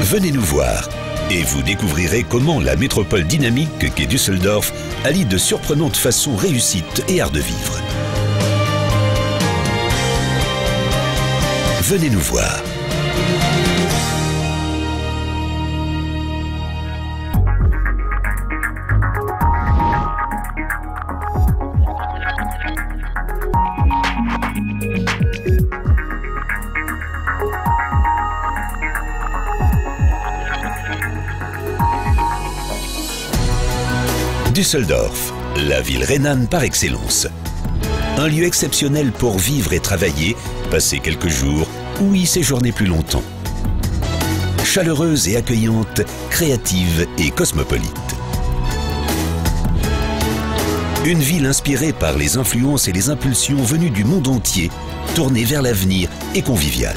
Venez nous voir et vous découvrirez comment la métropole dynamique qu'est Düsseldorf allie de surprenantes façons réussite et art de vivre. Venez nous voir. Düsseldorf, la ville rhénane par excellence. Un lieu exceptionnel pour vivre et travailler, passer quelques jours ou y séjourner plus longtemps. Chaleureuse et accueillante, créative et cosmopolite. Une ville inspirée par les influences et les impulsions venues du monde entier, tournée vers l'avenir et conviviale.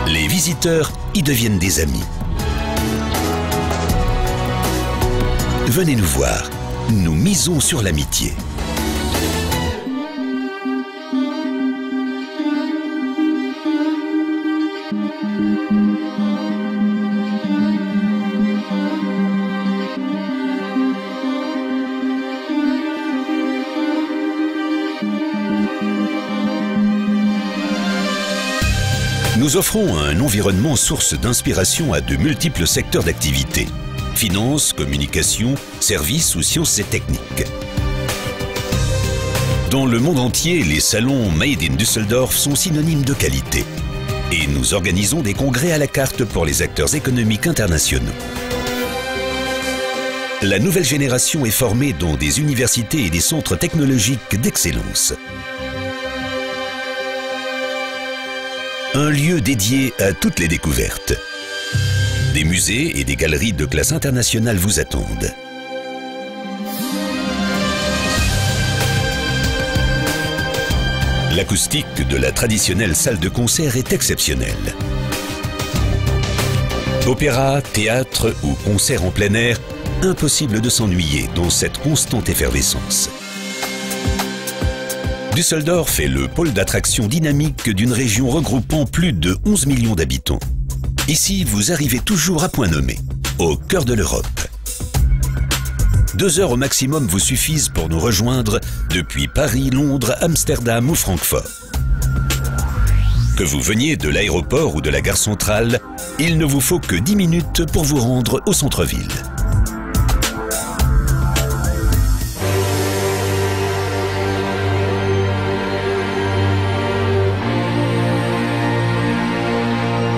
Les visiteurs y deviennent des amis. Venez nous voir, nous misons sur l'amitié. Nous offrons un environnement source d'inspiration à de multiples secteurs d'activité. Finance, communication, services ou sciences et techniques. Dans le monde entier, les salons Made in Düsseldorf sont synonymes de qualité. Et nous organisons des congrès à la carte pour les acteurs économiques internationaux. La nouvelle génération est formée dans des universités et des centres technologiques d'excellence. Un lieu dédié à toutes les découvertes. Des musées et des galeries de classe internationale vous attendent. L'acoustique de la traditionnelle salle de concert est exceptionnelle. Opéra, théâtre ou concert en plein air, impossible de s'ennuyer dans cette constante effervescence. Düsseldorf est le pôle d'attraction dynamique d'une région regroupant plus de 11 millions d'habitants. Ici, vous arrivez toujours à point nommé, au cœur de l'Europe. 2 heures au maximum vous suffisent pour nous rejoindre depuis Paris, Londres, Amsterdam ou Francfort. Que vous veniez de l'aéroport ou de la gare centrale, il ne vous faut que 10 minutes pour vous rendre au centre-ville.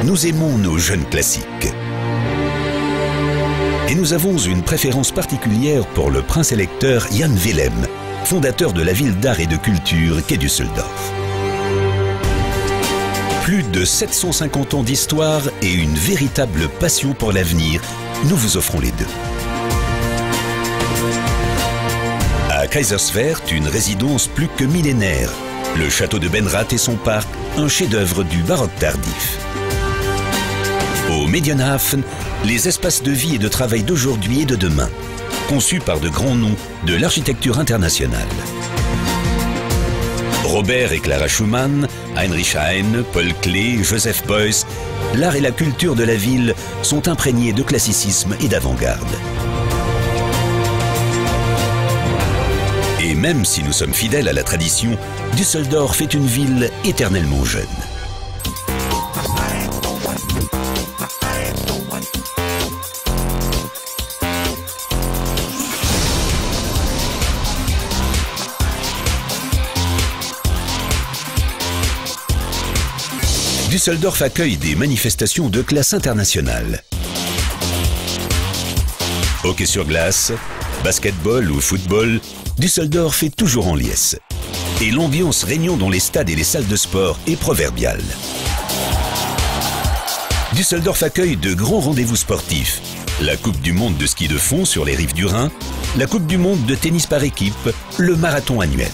Nous aimons nos jeunes classiques. Et nous avons une préférence particulière pour le prince électeur Jan Willem, fondateur de la ville d'art et de culture qu'est Düsseldorf. Plus de 750 ans d'histoire et une véritable passion pour l'avenir, nous vous offrons les deux. À Kaiserswerth, une résidence plus que millénaire. Le château de Benrath et son parc, un chef-d'œuvre du baroque tardif. Au Medienhafen, les espaces de vie et de travail d'aujourd'hui et de demain, conçus par de grands noms de l'architecture internationale. Robert et Clara Schumann, Heinrich Heine, Paul Klee, Joseph Beuys, l'art et la culture de la ville sont imprégnés de classicisme et d'avant-garde. Et même si nous sommes fidèles à la tradition, Düsseldorf est une ville éternellement jeune. Düsseldorf accueille des manifestations de classe internationale. Hockey sur glace, basketball ou football, Düsseldorf est toujours en liesse. Et l'ambiance régnant dans les stades et les salles de sport est proverbiale. Düsseldorf accueille de grands rendez-vous sportifs. La Coupe du monde de ski de fond sur les rives du Rhin, la Coupe du monde de tennis par équipe, le marathon annuel.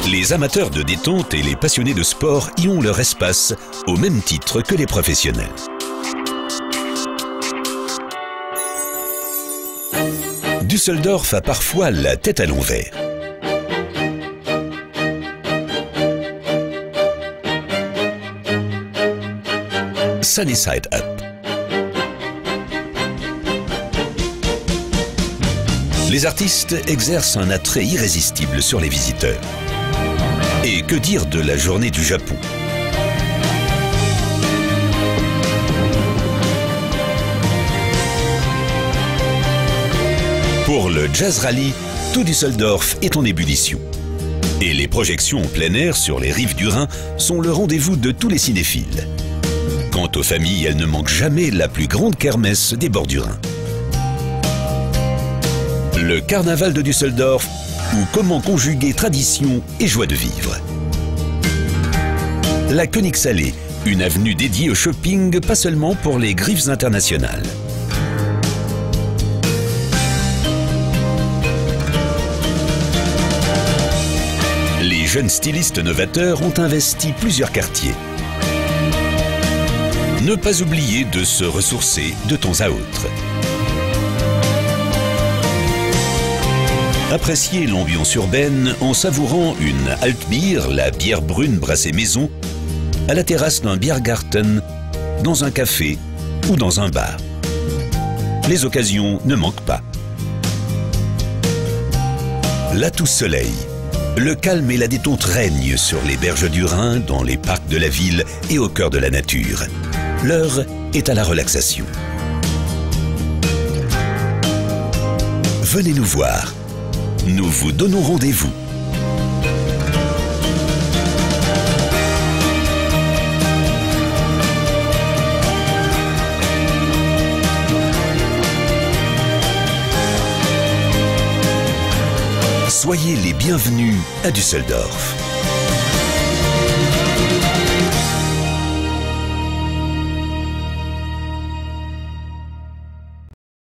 Les amateurs de détente et les passionnés de sport y ont leur espace, au même titre que les professionnels. Düsseldorf a parfois la tête à l'envers. Sunny Side Up. Les artistes exercent un attrait irrésistible sur les visiteurs. Et que dire de la journée du Japon? Pour le Jazz Rally, tout Düsseldorf est en ébullition. Et les projections en plein air sur les rives du Rhin sont le rendez-vous de tous les cinéphiles. Quant aux familles, elles ne manquent jamais la plus grande kermesse des bords du Rhin. Le carnaval de Düsseldorf, ou comment conjuguer tradition et joie de vivre. La Königsallee, une avenue dédiée au shopping, pas seulement pour les griffes internationales. Les jeunes stylistes novateurs ont investi plusieurs quartiers. Ne pas oublier de se ressourcer de temps à autre. Appréciez l'ambiance urbaine en savourant une Altbier, la bière brune brassée maison, à la terrasse d'un Biergarten, dans un café ou dans un bar. Les occasions ne manquent pas. L'atout soleil. Le calme et la détente règnent sur les berges du Rhin, dans les parcs de la ville et au cœur de la nature. L'heure est à la relaxation. Venez nous voir. Nous vous donnons rendez-vous. Soyez les bienvenus à Düsseldorf.